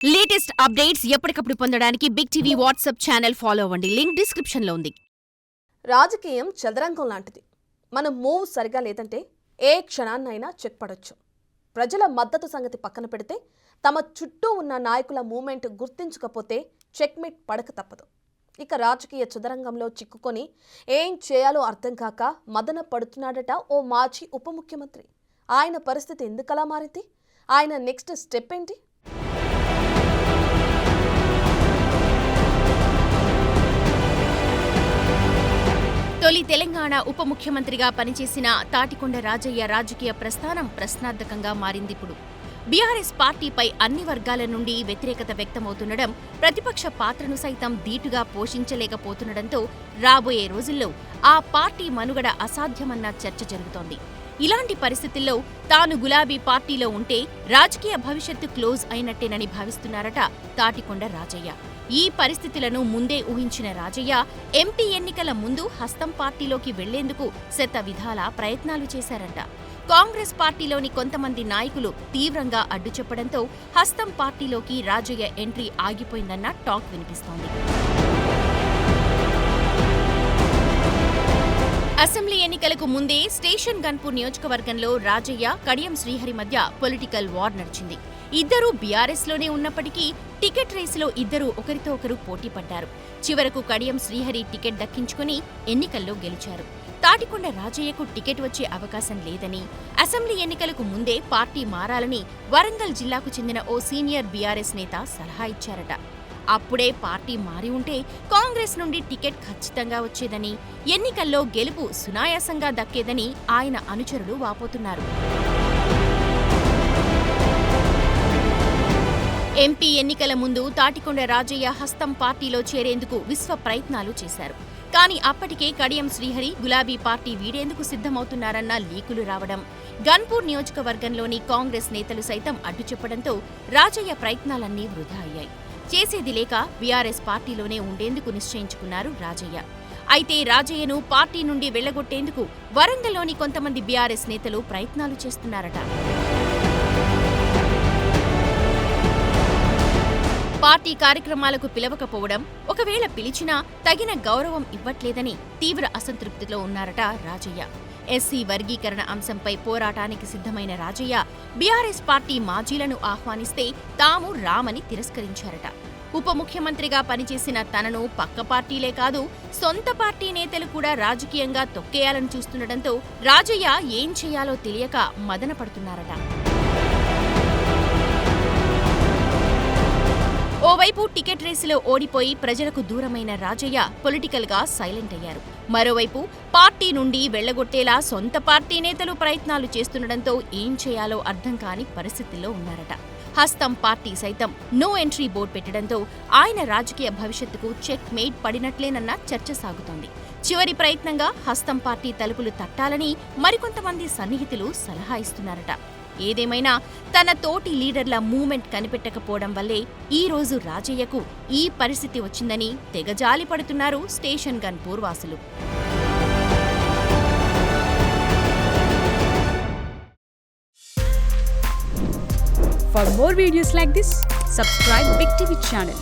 Latest updates ఎప్పటికప్పుడు పొందడానికి big TV WhatsApp channel follow అవ్వండి. లింక్ డిస్క్రిప్షన్ లో ఉంది. రాజకీయం చదరంగం లాంటిది. మన మూవ్ సరిగా లేదంటే ఏ క్షణాన్నైనా చెక్ పడొచ్చు. ప్రజల మద్దతు సంగతి పక్కన పెడితే తమ చుట్టూ ఉన్న నాయకుల మూమెంట్ గుర్తించకపోతే చెక్మేట్ పడక తప్పదు. ఇక రాజకీయ చదరంగంలో చిక్కుకొని ఏం చేయాలో అర్థం కాక మదన పడుతున్నాడట ఓ మాజీ ఉప ముఖ్యమంత్రి. ఆయన పరిస్థితి ఎందుకలా మారింది? ఆయన నెక్స్ట్ స్టెప్ ఏంటి? తొలి తెలంగాణ ఉప ముఖ్యమంత్రిగా పనిచేసిన తాటికొండ రాజయ్య రాజకీయ ప్రస్థానం ప్రశ్నార్థకంగా మారిందిప్పుడు. బీఆర్ఎస్ పార్టీపై అన్ని వర్గాల నుండి వ్యతిరేకత వ్యక్తమవుతుండడం, ప్రతిపక్ష పాత్రను సైతం ధీటుగా పోషించలేకపోతుండడంతో రాబోయే రోజుల్లో ఆ పార్టీ మనుగడ అసాధ్యమన్న చర్చ జరుగుతోంది. ఇలాంటి పరిస్థితుల్లో తాను గులాబీ పార్టీలో ఉంటే రాజకీయ భవిష్యత్తు క్లోజ్ అయినట్టేనని భావిస్తున్నారట తాటికొండ రాజయ్య. ఈ పరిస్థితులను ముందే ఊహించిన రాజయ్య ఎంపీ ఎన్నికల ముందు హస్తం పార్టీలోకి వెళ్లేందుకు శతవిధాలా ప్రయత్నాలు చేశారంట. కాంగ్రెస్ పార్టీలోని కొంతమంది నాయకులు తీవ్రంగా అడ్డుచెప్పడంతో హస్తం పార్టీలోకి రాజయ్య ఎంట్రీ ఆగిపోయిందన్న టాక్ వినిపిస్తోంది. అసెంబ్లీ ఎన్నికలకు ముందే స్టేషన్ గన్పూర్ నియోజకవర్గంలో రాజయ్య, కడియం శ్రీహరి మధ్య పొలిటికల్ వార్ నడిచింది. ఇద్దరూ బీఆర్ఎస్లోనే ఉన్నప్పటికీ టికెట్ రేసులో ఇద్దరూ ఒకరితో ఒకరు పోటీ పడ్డారు. చివరకు కడియం శ్రీహరి టికెట్ దక్కించుకుని ఎన్నికల్లో గెలిచారు. తాటికొండ రాజయ్యకు టికెట్ వచ్చే అవకాశం లేదని, అసెంబ్లీ ఎన్నికలకు ముందే పార్టీ మారాలని వరంగల్ జిల్లాకు చెందిన ఓ సీనియర్ బీఆర్ఎస్ నేత సలహా ఇచ్చారట. అప్పుడే పార్టీ మారి ఉంటే కాంగ్రెస్ నుండి టికెట్ ఖచ్చితంగా వచ్చేదని, ఎన్నికల్లో గెలుపు సునాయాసంగా దక్కేదని ఆయన అనుచరులు వాపోతున్నారు. ఎంపీ ఎన్నికల ముందు తాటికొండ రాజయ్య హస్తం పార్టీలో చేరేందుకు విశ్వ ప్రయత్నాలు చేశారు. కానీ అప్పటికే కడియం శ్రీహరి గులాబీ పార్టీ వీడేందుకు సిద్ధమవుతున్నారన్న లీకులు రావడం, గన్పూర్ నియోజకవర్గంలోని కాంగ్రెస్ నేతలు సైతం అడ్డుచెప్పడంతో రాజయ్య ప్రయత్నాలన్నీ వృధా అయ్యాయి. చేసేది లేక బీఆర్ఎస్ పార్టీలోనే ఉండేందుకు నిశ్చయించుకున్నారు రాజయ్య. అయితే రాజయ్యను పార్టీ నుండి వెళ్లగొట్టేందుకు వరంగల్లోని కొంతమంది బీఆర్ఎస్ నేతలు ప్రయత్నాలు చేస్తున్నారట. పార్టీ కార్యక్రమాలకు పిలవకపోవడం, ఒకవేళ పిలిచినా తగిన గౌరవం ఇవ్వట్లేదని తీవ్ర అసంతృప్తిలో ఉన్నారట రాజయ్య. ఎస్సీ వర్గీకరణ అంశంపై పోరాటానికి సిద్ధమైన రాజయ్య బీఆర్ఎస్ పార్టీ మాజీలను ఆహ్వానిస్తే తాము రామని తిరస్కరించారట. ఉప ముఖ్యమంత్రిగా పనిచేసిన తనను పక్క పార్టీలే కాదు, సొంత పార్టీ నేతలు కూడా రాజకీయంగా తొక్కేయాలని చూస్తుండటంతో రాజయ్య ఏం చేయాలో తెలియక మదన పడుతున్నారట. ఓవైపు టికెట్ రేసులో ఓడిపోయి ప్రజలకు దూరమైన రాజయ్య పొలిటికల్ గా సైలెంట్ అయ్యారు. మరోవైపు పార్టీ నుండి వెళ్లగొట్టేలా సొంత పార్టీ నేతలు ప్రయత్నాలు చేస్తుండటంతో ఏం చేయాలో అర్థం కాని పరిస్థితుల్లో ఉన్నారట. హస్తం పార్టీ సైతం నో ఎంట్రీ బోర్డు పెట్టడంతో ఆయన రాజకీయ భవిష్యత్తుకు చెక్ మేట్ పడినట్లేనన్న చర్చ సాగుతోంది. చివరి ప్రయత్నంగా హస్తం పార్టీ తలుపులు తట్టాలని మరికొంతమంది సన్నిహితులు సలహా ఇస్తున్నారట. ఏదేమైనా తన తోటి లీడర్ల మూమెంట్ కనిపెట్టకపోవడం వల్లే ఈ రోజు రాజయ్యకు ఈ పరిస్థితి వచ్చిందని తెగజాలి పడుతున్నారు స్టేషన్ గన్పూర్ వాసులు. For more videos like this, subscribe Big TV channel.